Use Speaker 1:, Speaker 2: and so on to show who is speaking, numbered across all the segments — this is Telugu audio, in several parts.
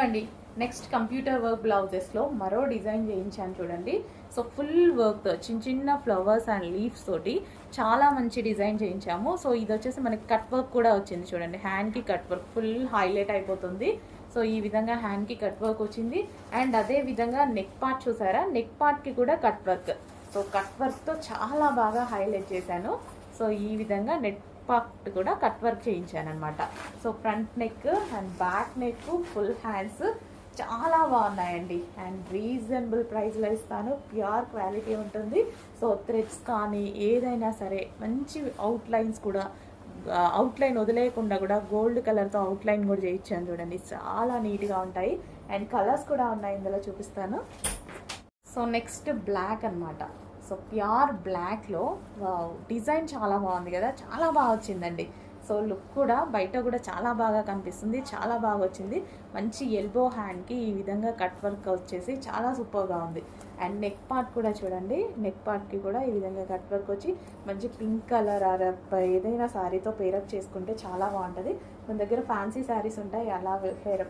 Speaker 1: అండి, నెక్స్ట్ కంప్యూటర్ వర్క్ బ్లౌజెస్లో మరో డిజైన్ చేయించాను చూడండి. సో ఫుల్ వర్క్తో చిన్న చిన్న ఫ్లవర్స్ అండ్ లీవ్స్ తోటి చాలా మంచి డిజైన్ చేయించాము. సో ఇది వచ్చేసి మనకి కట్ వర్క్ కూడా వచ్చింది చూడండి. హ్యాండ్కి కట్ వర్క్ ఫుల్ హైలైట్ అయిపోతుంది. సో ఈ విధంగా హ్యాండ్కి కట్ వర్క్ వచ్చింది. అండ్ అదే విధంగా నెక్ పార్ట్ చూసారా, నెక్ పార్ట్కి కూడా కట్ వర్క్. సో కట్ వర్క్తో చాలా బాగా హైలైట్ చేశాను. సో ఈ విధంగా నెక్ పార్ట్ కూడా కట్ వర్క్ చేయించాను అనమాట. So front neck and back neck full hands చాలా బాగున్నాయండి. అండ్ రీజనబుల్ ప్రైస్లో ఇస్తాను. ప్యూర్ క్వాలిటీ ఉంటుంది. సో థ్రెడ్స్ కానీ ఏదైనా సరే మంచి అవుట్లైన్స్ కూడా, అవుట్లైన్ వదిలేయకుండా కూడా గోల్డ్ కలర్తో అవుట్లైన్ కూడా చేయించాను చూడండి. చాలా నీట్గా ఉంటాయి. అండ్ కలర్స్ కూడా ఉన్నాయి, ఇందులో చూపిస్తాను. సో నెక్స్ట్ బ్లాక్ అనమాట. సో ప్యూర్ బ్లాక్లో డిజైన్ చాలా బాగుంది కదా, చాలా బాగా వచ్చిందండి. సో లుక్ కూడా బయట కూడా చాలా బాగా కనిపిస్తుంది, చాలా బాగా వచ్చింది. మంచి ఎల్బో హ్యాండ్కి ఈ విధంగా కట్ వర్క్ వచ్చేసి చాలా సూపర్గా ఉంది. అండ్ నెక్ పార్ట్ కూడా చూడండి, నెక్ పార్ట్కి కూడా ఈ విధంగా కట్ వర్క్ వచ్చి మంచి పింక్ కలర్ ఏదైనా శారీతో పేరప్ చేసుకుంటే చాలా బాగుంటుంది. మన దగ్గర ఫ్యాన్సీ శారీస్ ఉంటాయి, అలా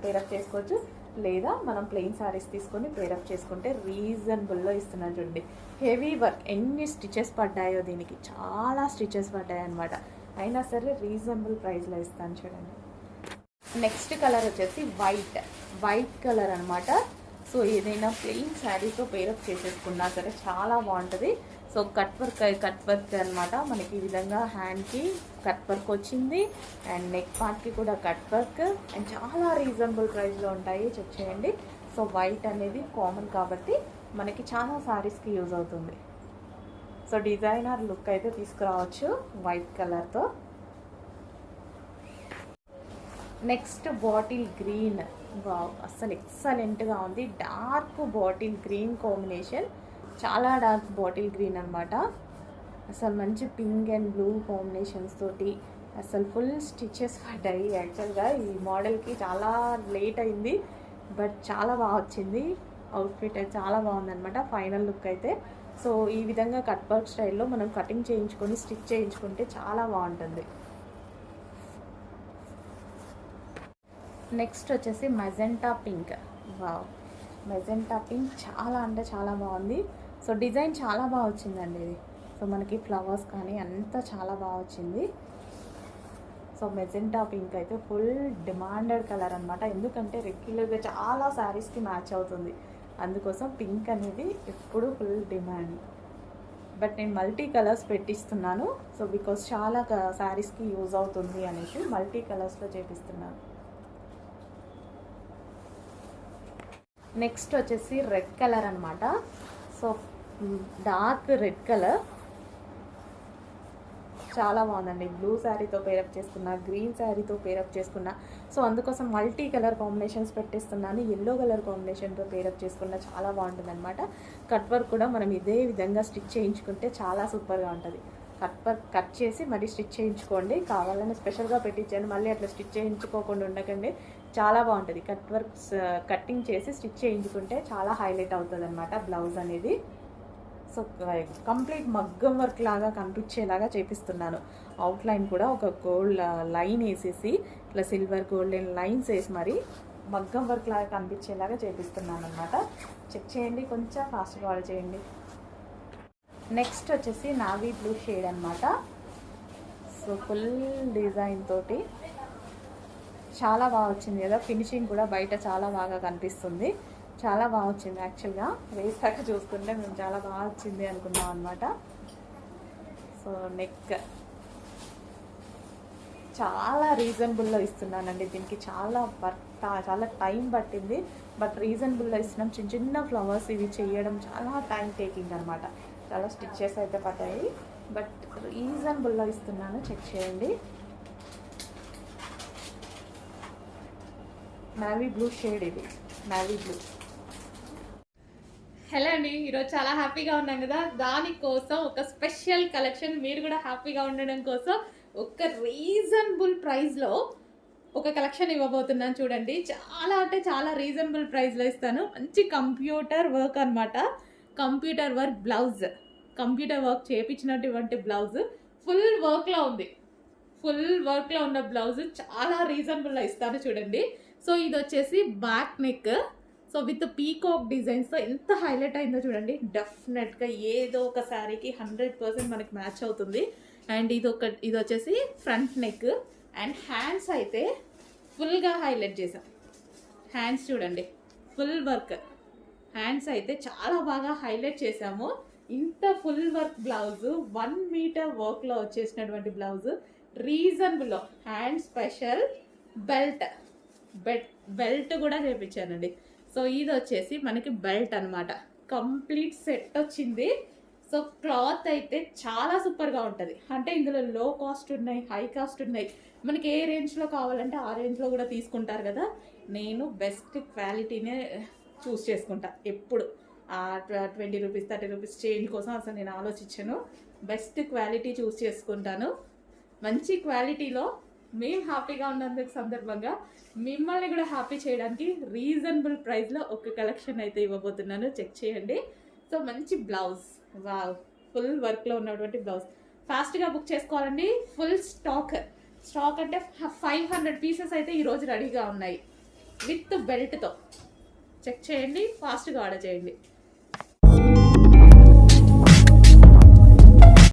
Speaker 1: పేరప్ చేసుకోవచ్చు. లేదా మనం ప్లెయిన్ శారీస్ తీసుకొని పేరప్ చేసుకుంటే రీజనబుల్లో ఇస్తున్నాను చూడండి. హెవీ వర్క్, ఎన్ని స్టిచెస్ పడ్డాయో దీనికి, చాలా స్టిచెస్ పడ్డాయి అనమాట. అయినా సరే రీజనబుల్ ప్రైస్లో ఇస్తాను చూడండి. నెక్స్ట్ కలర్ వచ్చేసి వైట్ కలర్ అనమాట. సో ఏదైనా ప్లెయిన్ శారీతో పేరప్ చేసేసుకున్నా సరే చాలా బాగుంటుంది. సో కట్ వర్క్ అనమాట. మనకి ఈ విధంగా హ్యాండ్కి కట్ వర్క్ వచ్చింది. అండ్ నెక్ పార్ట్కి కూడా కట్ వర్క్. అండ్ చాలా రీజనబుల్ ప్రైస్లో ఉంటాయి, చెక్ చేయండి. సో వైట్ అనేది కామన్ కాబట్టి మనకి చాలా శారీస్కి యూజ్ అవుతుంది. సో డిజైనర్ లుక్ అయితే తీసుకురావచ్చు వైట్ కలర్తో. Next bottle green. వావ్, అస్సలు ఎక్సలెంట్గా ఉంది. డార్క్ బాటిల్ గ్రీన్ కాంబినేషన్, చాలా డార్క్ బాటిల్ గ్రీన్ అనమాట. అసలు మంచి పింక్ అండ్ బ్లూ కాంబినేషన్స్ తోటి అసలు ఫుల్ స్టిచెస్ పడ్డాయి. యాక్చువల్గా ఈ మోడల్కి చాలా లేట్ అయింది, బట్ చాలా బాగా వచ్చింది. అవుట్ఫిట్ అయితే చాలా బాగుందనమాట ఫైనల్ లుక్ అయితే. సో ఈ విధంగా కట్ వర్క్ స్టైల్లో మనం కటింగ్ చేయించుకొని స్టిచ్ చేయించుకుంటే చాలా బాగుంటుంది. నెక్స్ట్ వచ్చేసి magenta pink. Wow, magenta pink చాలా అంటే చాలా బాగుంది. సో డిజైన్ చాలా బాగా వచ్చిందండి ఇది. సో మనకి ఫ్లవర్స్ కానీ అంతా చాలా బాగా వచ్చింది. సో మెజెంటా పింక్ అయితే ఫుల్ డిమాండెడ్ కలర్ అనమాట. ఎందుకంటే రెగ్యులర్గా చాలా శారీస్కి మ్యాచ్ అవుతుంది, అందుకోసం పింక్ అనేది ఎప్పుడు ఫుల్ డిమాండ్. బట్ నేను మల్టీ కలర్స్ పెట్టిస్తున్నాను. సో బికాస్ చాలా శారీస్కి యూజ్ అవుతుంది అనేసి మల్టీ కలర్స్లో చేపిస్తున్నాను. నెక్స్ట్ వచ్చేసి రెడ్ కలర్ అనమాట. సో డార్క్ రెడ్ కలర్ చాలా బాగుందండి. బ్లూ శారీతో పేరప్ చేసుకున్నా, గ్రీన్ శారీతో పేరప్ చేసుకున్నా. సో అందుకోసం మల్టీ కలర్ కాంబినేషన్స్ పెట్టిస్తున్నాను. ఎల్లో కలర్ కాంబినేషన్తో పేరప్ చేసుకున్నా చాలా బాగుంటుంది అనమాట. కట్ వర్క్ కూడా మనం ఇదే విధంగా స్టిచ్ చేయించుకుంటే చాలా సూపర్గా ఉంటుంది. కట్ వర్క్ కట్ చేసి మళ్ళీ స్టిచ్ చేయించుకోండి. కావాలని స్పెషల్గా పెట్టించాను, మళ్ళీ అట్లా స్టిచ్ చేయించుకోకుండా ఉండకండి. చాలా బాగుంటుంది. కట్ వర్క్స్ కట్టింగ్ చేసి స్టిచ్ చేయించుకుంటే చాలా హైలైట్ అవుతుంది అనమాట బ్లౌజ్ అనేది. సో కంప్లీట్ మగ్గం వర్క్ లాగా కనిపించేలాగా చేపిస్తున్నాను. అవుట్లైన్ కూడా ఒక గోల్డ్ లైన్ వేసేసి ఇట్లా సిల్వర్ గోల్డెన్ లైన్స్ వేసి మరి మగ్గం వర్క్ లాగా కనిపించేలాగా చేపిస్తున్నాను అనమాట. చెక్ చేయండి, కొంచెం ఫాస్ట్గా ఆర్డర్ చేయండి. నెక్స్ట్ వచ్చేసి నావీ బ్లూ షేడ్ అనమాట. సో ఫుల్ డిజైన్ తోటి చాలా బాగా వచ్చింది కదా. ఫినిషింగ్ కూడా బయట చాలా బాగా కనిపిస్తుంది, చాలా బాగా వచ్చింది. యాక్చువల్గా వేసాక చూస్తుంటే మేము చాలా బాగా వచ్చింది అనుకున్నాం అనమాట. సో నెక్ చాలా రీజనబుల్లో ఇస్తున్నానండి. దీనికి చాలా చాలా టైం పట్టింది, బట్ రీజనబుల్లో ఇస్తున్నాం. చిన్న చిన్న ఫ్లవర్స్ ఇవి చేయడం చాలా టైం టేకింగ్ అనమాట. చాలా స్టిచ్చెస్ అయితే పడ్డాయి, బట్ రీజనబుల్లో ఇస్తున్నాను, చెక్ చేయండి. నావీ బ్లూ షేడ్, ఇది నావీ బ్లూ.
Speaker 2: హలో అండి, ఈరోజు చాలా హ్యాపీగా ఉన్నాం కదా, దానికోసం ఒక స్పెషల్ కలెక్షన్, మీరు కూడా హ్యాపీగా ఉండడం కోసం ఒక రీజనబుల్ ప్రైస్లో ఒక కలెక్షన్ ఇవ్వబోతున్నాను చూడండి. చాలా అంటే చాలా రీజనబుల్ ప్రైస్లో ఇస్తాను. మంచి కంప్యూటర్ వర్క్ అనమాట. Computer work blouse, computer work చేయించినటువంటి బ్లౌజ్ ఫుల్ వర్క్లో ఉంది. ఫుల్ వర్క్లో ఉన్న బ్లౌజ్ చాలా రీజనబుల్లో ఇస్తాను చూడండి. సో ఇది వచ్చేసి back neck, so with peacock డిజైన్స్తో ఎంత హైలైట్ అయిందో చూడండి. డెఫినెట్గా ఏదో ఒక శారీకి 100% మనకి మ్యాచ్ అవుతుంది. అండ్ ఇది వచ్చేసి ఫ్రంట్ నెక్. అండ్ హ్యాండ్స్ అయితే ఫుల్గా హైలైట్ చేసాం. హ్యాండ్స్ చూడండి, ఫుల్ వర్క్. హ్యాండ్స్ అయితే చాలా బాగా హైలైట్ చేసాము. ఇంత ఫుల్ వర్క్ బ్లౌజ్, 1 మీటర్ వర్క్లో వచ్చేసినటువంటి బ్లౌజ్, రీజనబుల్లో. హ్యాండ్ స్పెషల్ బెల్ట్ కూడా చేయించానండి. సో ఇది వచ్చేసి మనకి బెల్ట్ అనమాట. కంప్లీట్ సెట్ వచ్చింది. సో క్లాత్ అయితే చాలా సూపర్గా ఉంటుంది. అంటే ఇందులో లో కాస్ట్ ఉన్నాయి, హై కాస్ట్ ఉన్నాయి. మనకి ఏ రేంజ్లో కావాలంటే ఆ రేంజ్లో కూడా తీసుకుంటారు కదా. నేను బెస్ట్ క్వాలిటీనే చూస్ చేసుకుంటా ఎప్పుడు. 20 రూపీస్ 30 రూపీస్ చేంజ్ కోసం అసలు నేను ఆలోచించాను. బెస్ట్ క్వాలిటీ చూస్ చేసుకుంటాను. మంచి క్వాలిటీలో మేము హ్యాపీగా ఉన్నందుకు సందర్భంగా మిమ్మల్ని కూడా హ్యాపీ చేయడానికి రీజనబుల్ ప్రైస్లో ఒక కలెక్షన్ అయితే ఇవ్వబోతున్నాను. చెక్ చేయండి. సో మంచి బ్లౌజ్, వావ్, ఫుల్ వర్క్లో ఉన్నటువంటి బ్లౌజ్. ఫాస్ట్గా బుక్ చేసుకోవాలండి. ఫుల్ స్టాక్ అంటే 500 పీసెస్ అయితే ఈరోజు రెడీగా ఉన్నాయి విత్ బెల్ట్తో. చెక్ చేయండి, ఫాస్ట్గా ఆర్డర్ చేయండి.